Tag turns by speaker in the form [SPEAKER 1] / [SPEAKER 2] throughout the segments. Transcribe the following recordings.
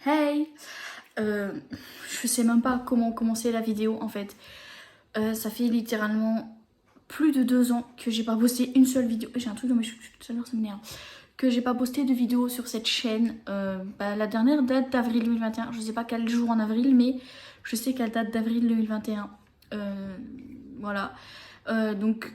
[SPEAKER 1] Hey, je sais même pas comment commencer la vidéo en fait. Ça fait littéralement plus de 2 ans que j'ai pas posté une seule vidéo. J'ai un truc dans mes cheveux tout à l'heure, ça m'énerve. Que j'ai pas posté de vidéo sur cette chaîne. La dernière date d'avril 2021. Je sais pas quel jour en avril, mais je sais qu'elle date d'avril 2021. Voilà. Donc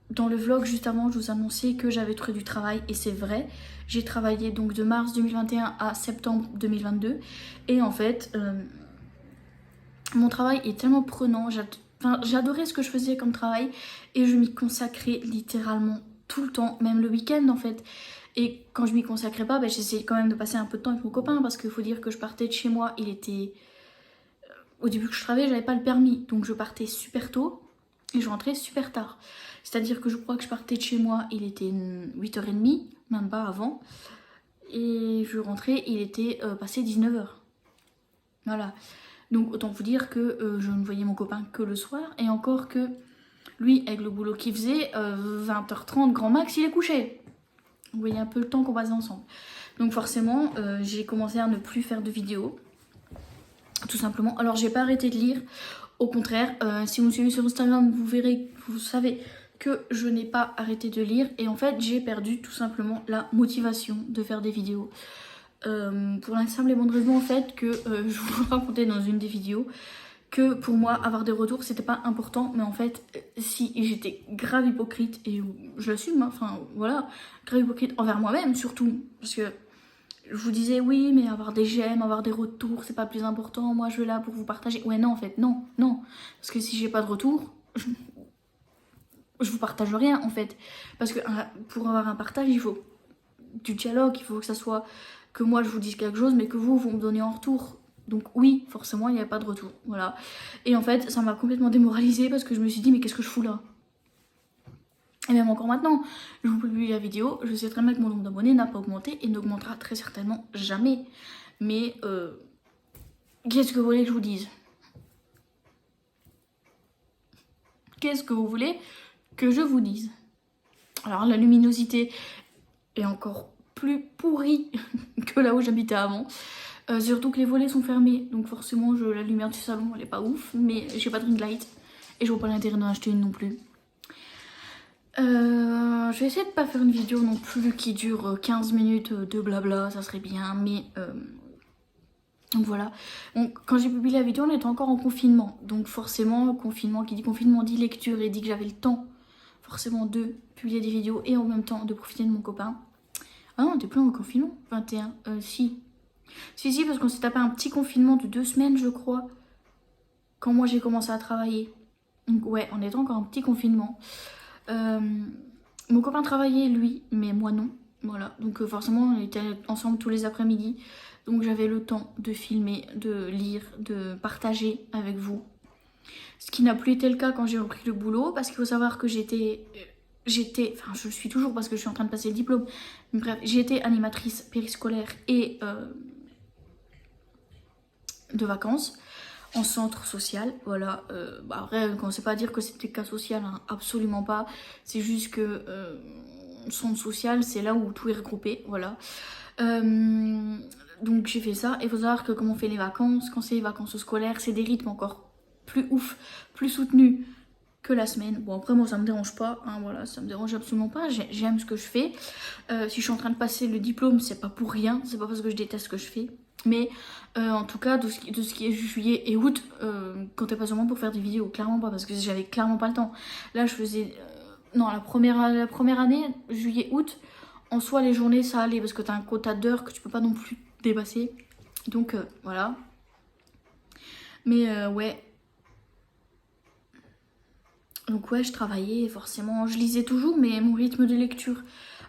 [SPEAKER 1] dans le vlog juste avant, je vous annonçais que j'avais trouvé du travail et c'est vrai. J'ai travaillé donc de mars 2021 à septembre 2022 et en fait, mon travail est tellement prenant. J'adorais ce que je faisais comme travail et je m'y consacrais littéralement tout le temps, même le week-end en fait. Et quand je m'y consacrais pas, j'essayais quand même de passer un peu de temps avec mon copain parce qu'il faut dire que je partais de chez moi, il était... Au début que je travaillais, j'avais pas le permis, donc je partais super tôt et je rentrais super tard. C'est-à-dire que je crois que je partais de chez moi, il était 8h30, même pas avant. Et je rentrais, il était passé 19h. Voilà. Donc autant vous dire que je ne voyais mon copain que le soir. Et encore que lui, avec le boulot qu'il faisait, 20h30 grand max, il est couché. Vous voyez un peu le temps qu'on passait ensemble. Donc forcément, j'ai commencé à ne plus faire de vidéos. Tout simplement. Alors j'ai pas arrêté de lire. Au contraire, si vous me suivez sur Instagram, vous verrez, vous savez que je n'ai pas arrêté de lire. Et en fait, j'ai perdu tout simplement la motivation de faire des vidéos. Pour la simple et bonne raison en fait que je vous racontais dans une des vidéos que pour moi avoir des retours c'était pas important, mais en fait si j'étais grave hypocrite et je l'assume, hein, enfin voilà, grave hypocrite envers moi-même surtout, parce que je vous disais oui mais avoir des j'aime, avoir des retours c'est pas plus important, moi je suis là pour vous partager. Ouais non en fait non, parce que si j'ai pas de retour je vous partage rien en fait, parce que pour avoir un partage il faut du dialogue, il faut que ça soit que moi je vous dise quelque chose mais que vous me donnez en retour. Donc oui, forcément il n'y avait pas de retour, voilà. Et en fait ça m'a complètement démoralisée parce que je me suis dit mais qu'est-ce que je fous là? Et même encore maintenant, je vous publie la vidéo, je sais très bien que mon nombre d'abonnés n'a pas augmenté et n'augmentera très certainement jamais. Mais qu'est-ce que vous voulez que je vous dise? Qu'est-ce que vous voulez que je vous dise? Alors la luminosité est encore plus pourrie que là où j'habitais avant. Surtout que les volets sont fermés, donc forcément la lumière du salon elle est pas ouf, mais j'ai pas de ring light et je vois pas l'intérêt d'en acheter une non plus. Je vais essayer de pas faire une vidéo non plus qui dure 15 minutes de blabla, ça serait bien, mais donc voilà. Donc, quand j'ai publié la vidéo on était encore en confinement, donc forcément confinement qui dit confinement dit lecture et dit que j'avais le temps forcément de publier des vidéos et en même temps de profiter de mon copain. Ah non on était plus en confinement, 21, si, parce qu'on s'est tapé un petit confinement de 2 semaines, je crois, quand moi j'ai commencé à travailler. Donc ouais, on était encore en petit confinement. Mon copain travaillait, lui, mais moi non. Voilà, donc forcément, on était ensemble tous les après-midi. Donc j'avais le temps de filmer, de lire, de partager avec vous. Ce qui n'a plus été le cas quand j'ai repris le boulot, parce qu'il faut savoir que enfin je suis toujours parce que je suis en train de passer le diplôme, mais bref, j'ai été animatrice périscolaire et de vacances en centre social, voilà. Après, on ne sait pas dire que c'était cas social, hein, absolument pas. C'est juste que centre social, c'est là où tout est regroupé, voilà. Donc j'ai fait ça. Et il faut savoir que comme on fait les vacances, quand c'est les vacances scolaires, c'est des rythmes encore plus ouf, plus soutenus que la semaine. Bon après moi ça me dérange pas, hein, voilà, ça me dérange absolument pas, j'aime ce que je fais. Si je suis en train de passer le diplôme, c'est pas pour rien, c'est pas parce que je déteste ce que je fais. Mais en tout cas, de ce qui est juillet et août, comptez pas sur moi pour faire des vidéos, clairement pas, parce que j'avais clairement pas le temps. Là, je faisais... non, la première année, juillet, août, en soi, les journées, ça allait, parce que t'as un quota d'heures que tu peux pas non plus dépasser. Donc, voilà. Mais ouais. Donc ouais, je travaillais, forcément, je lisais toujours, mais mon rythme de lecture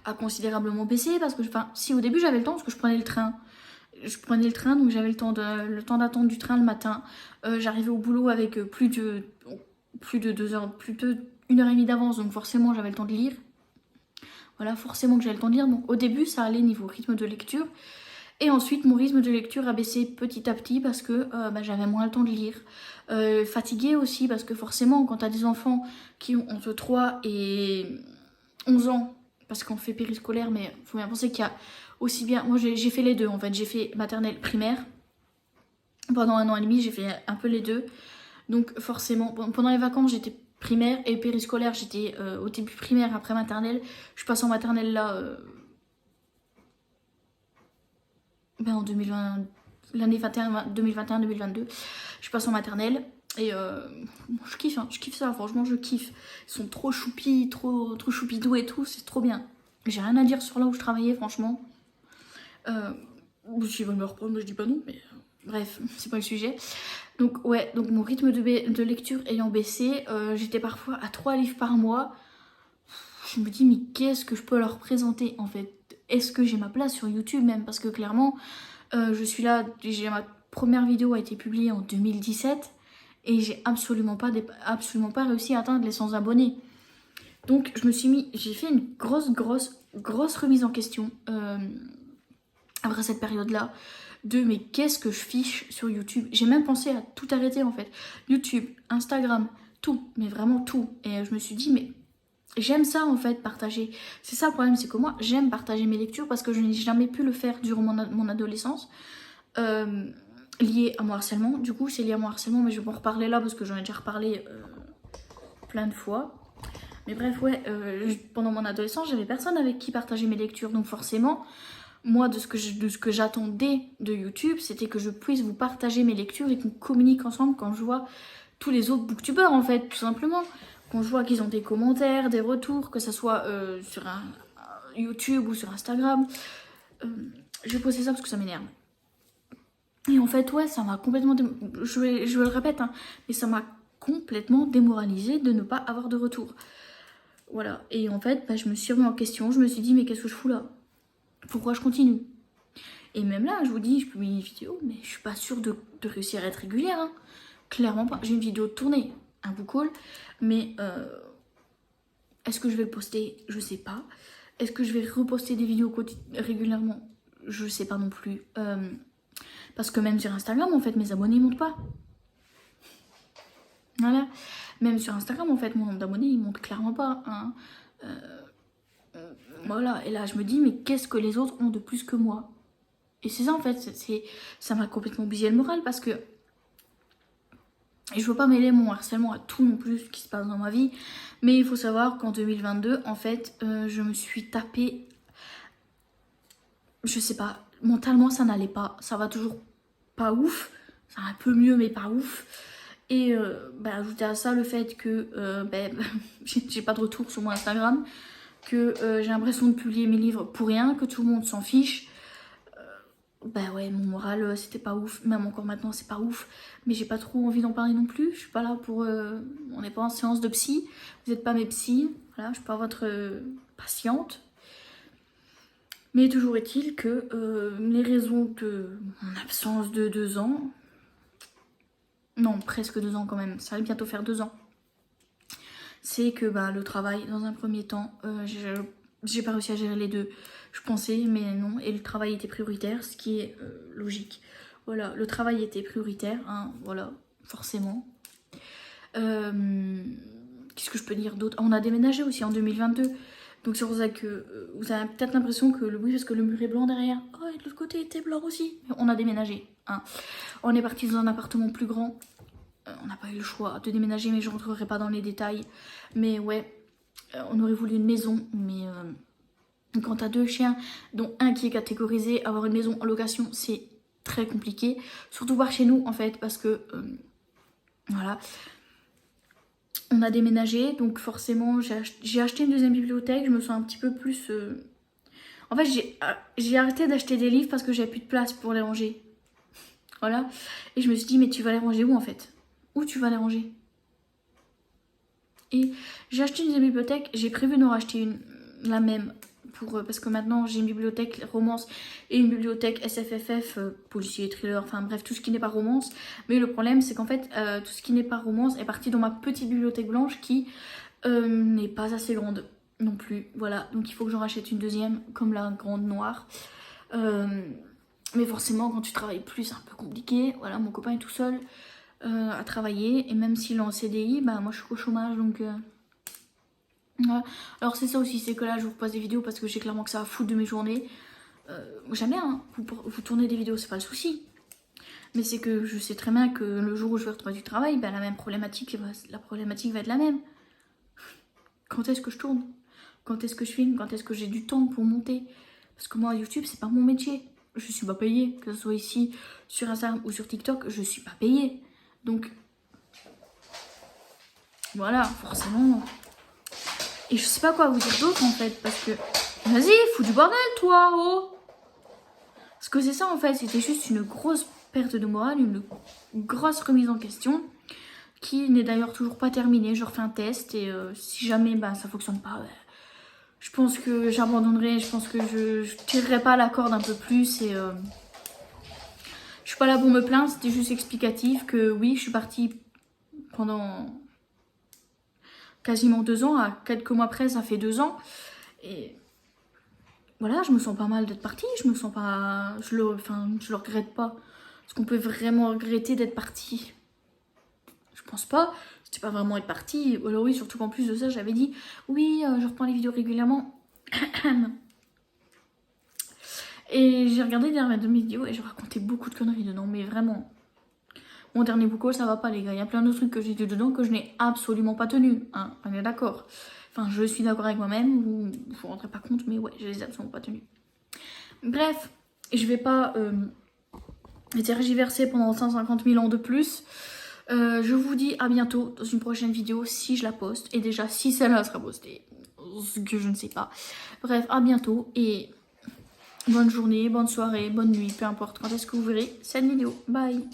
[SPEAKER 1] a considérablement baissé, parce que, enfin, si au début j'avais le temps, parce que je prenais le train, donc j'avais le temps d'attendre du train le matin. J'arrivais au boulot avec plus de 2 heures, plus de 1h30 d'avance, donc forcément j'avais le temps de lire. Voilà, forcément que j'avais le temps de lire. Donc au début ça allait niveau rythme de lecture. Et ensuite mon rythme de lecture a baissé petit à petit parce que j'avais moins le temps de lire. Fatiguée aussi parce que forcément quand t'as des enfants qui ont entre 3 et 11 ans, parce qu'on fait périscolaire, mais il faut bien penser qu'il y a aussi bien... Moi j'ai fait les deux en fait, j'ai fait maternelle primaire. Pendant 1 an et demi, j'ai fait un peu les deux. Donc forcément, pendant les vacances, j'étais primaire et périscolaire, j'étais au début primaire, après maternelle. Je passe en maternelle là, en 2020, l'année 2021-2022. Je passe en maternelle et je kiffe, hein, je kiffe ça, franchement je kiffe. Ils sont trop choupis, trop choupidous et tout, c'est trop bien. J'ai rien à dire sur là où je travaillais, franchement. S'ils veulent me reprendre, je dis pas non, mais bref, c'est pas le sujet. Donc ouais, donc mon rythme de lecture ayant baissé, j'étais parfois à 3 livres par mois. Je me dis mais qu'est-ce que je peux leur présenter en fait? Est-ce que j'ai ma place sur YouTube même? Parce que clairement, je suis là, ma première vidéo a été publiée en 2017 et j'ai absolument pas réussi à atteindre les 100 abonnés. Donc j'ai fait une grosse remise en question après cette période-là. Mais qu'est-ce que je fiche sur YouTube? J'ai même pensé à tout arrêter en fait. YouTube, Instagram, tout, mais vraiment tout. Et je me suis dit, mais j'aime ça en fait, partager. C'est ça le problème, c'est que moi, j'aime partager mes lectures parce que je n'ai jamais pu le faire durant mon adolescence. Lié à mon harcèlement. Du coup, c'est lié à mon harcèlement, mais je vais en reparler là parce que j'en ai déjà reparlé plein de fois. Mais bref, ouais, pendant mon adolescence, j'avais personne avec qui partager mes lectures. Donc forcément... Moi, de ce que j'attendais de YouTube, c'était que je puisse vous partager mes lectures et qu'on communique ensemble quand je vois tous les autres booktubeurs, en fait, tout simplement. Quand je vois qu'ils ont des commentaires, des retours, que ce soit sur YouTube ou sur Instagram. Je vais poster ça parce que ça m'énerve. Et en fait, ouais, ça m'a complètement... Je le répète, hein, mais ça m'a complètement démoralisée de ne pas avoir de retour. Voilà. Et en fait, je me suis remis en question. Je me suis dit, mais qu'est-ce que je fous là? Pourquoi je continue? Et même là, je vous dis, je publie une vidéo, mais je suis pas sûre de réussir à être régulière. Hein. Clairement pas. J'ai une vidéo tournée, un book haul, mais est-ce que je vais le poster? Je sais pas. Est-ce que je vais reposter des vidéos régulièrement? Je sais pas non plus. Parce que même sur Instagram, en fait, mes abonnés montent pas. Voilà. Même sur Instagram, en fait, mon nombre d'abonnés, il monte clairement pas. Hein. Voilà, et là je me dis mais qu'est-ce que les autres ont de plus que moi? Et c'est ça en fait, ça m'a complètement bousillé le moral parce que je veux pas mêler mon harcèlement à tout non plus ce qui se passe dans ma vie, mais il faut savoir qu'en 2022 en fait je me suis tapée, je sais pas, mentalement ça n'allait pas, ça va toujours pas ouf, ça va un peu mieux mais pas ouf. Et ajouter à ça le fait que j'ai pas de retour sur mon Instagram, que j'ai l'impression de publier mes livres pour rien, que tout le monde s'en fiche. Ouais, mon moral c'était pas ouf, même encore maintenant c'est pas ouf, mais j'ai pas trop envie d'en parler non plus. Je suis pas là pour... on n'est pas en séance de psy, vous n'êtes pas mes psys, voilà, je suis pas votre patiente. Mais toujours est-il que les raisons de mon absence de 2 ans, non presque 2 ans quand même, ça va bientôt faire 2 ans, c'est que le travail dans un premier temps, j'ai pas réussi à gérer les deux. Je pensais mais non, et le travail était prioritaire, ce qui est logique. Voilà, le travail était prioritaire, hein, voilà, forcément. Qu'est-ce que je peux dire d'autre? On a déménagé aussi en 2022, donc c'est pour ça que vous avez peut-être l'impression que oui, parce que le mur est blanc derrière. Oh, et de l'autre côté il était blanc aussi. Mais on a déménagé, hein. On est parti dans un appartement plus grand. On n'a pas eu le choix de déménager, mais je ne rentrerai pas dans les détails. Mais ouais, on aurait voulu une maison, mais quand t'as 2 chiens, dont un qui est catégorisé, avoir une maison en location, c'est très compliqué. Surtout par chez nous, en fait, parce que, voilà, on a déménagé, donc forcément, j'ai acheté une deuxième bibliothèque, je me sens un petit peu plus... En fait, j'ai arrêté d'acheter des livres parce que j'avais plus de place pour les ranger. Voilà, et je me suis dit, mais tu vas les ranger où, en fait? Où tu vas les ranger? Et j'ai acheté une deuxième bibliothèque, j'ai prévu d'en racheter la même, parce que maintenant j'ai une bibliothèque romance et une bibliothèque SFFF, policier, thriller, enfin bref, tout ce qui n'est pas romance. Mais le problème c'est qu'en fait, tout ce qui n'est pas romance est parti dans ma petite bibliothèque blanche qui n'est pas assez grande non plus. Voilà, donc il faut que j'en rachète une deuxième, comme la grande noire. Mais forcément, quand tu travailles plus, c'est un peu compliqué. Voilà, mon copain est tout seul à travailler, et même s'il est en CDI, moi je suis au chômage, donc Ouais. Alors c'est ça aussi, c'est que là je vous passe des vidéos parce que j'ai clairement que ça va foutre de mes journées. J'aime bien, hein. Vous tournez des vidéos, c'est pas le souci. Mais c'est que je sais très bien que le jour où je vais retrouver du travail, ben, la problématique va être la même. Quand est-ce que je tourne? Quand est-ce que je filme? Quand est-ce que j'ai du temps pour monter? Parce que moi, YouTube, c'est pas mon métier. Je suis pas payée. Que ce soit ici, sur Instagram ou sur TikTok, je suis pas payée. Donc, voilà, forcément. Et je sais pas quoi vous dire d'autre en fait, parce que vas-y, fous du bordel, toi, oh! Parce que c'est ça en fait, c'était juste une grosse perte de morale, une grosse remise en question, qui n'est d'ailleurs toujours pas terminée. Je refais un test et si jamais bah, ça fonctionne pas, bah, je pense que j'abandonnerai, je pense que je tirerai pas la corde un peu plus et je suis pas là pour me plaindre, c'était juste explicatif que oui, je suis partie pendant quasiment 2 ans, à quelques mois près, ça fait 2 ans et voilà, je me sens pas mal d'être partie, je me sens pas, je le regrette pas. Est-ce qu'on peut vraiment regretter d'être partie? Je pense pas. C'était pas vraiment être partie. Alors oui, surtout qu'en plus de ça, j'avais dit oui, je reprends les vidéos régulièrement. Et j'ai regardé derrière mes vidéos et je racontais beaucoup de conneries dedans, mais vraiment. Mon dernier book ça va pas les gars. Il y a plein de trucs que j'ai dit dedans que je n'ai absolument pas tenu. Hein, on est d'accord. Enfin, je suis d'accord avec moi-même. Vous vous rendrez pas compte, mais ouais, je les ai absolument pas tenus. Bref, je vais pas tergiverser pendant 150 000 ans de plus. Je vous dis à bientôt dans une prochaine vidéo si je la poste. Et déjà, si celle-là sera postée, ce que je ne sais pas. Bref, à bientôt et bonne journée, bonne soirée, bonne nuit, peu importe quand est-ce que vous verrez cette vidéo. Bye!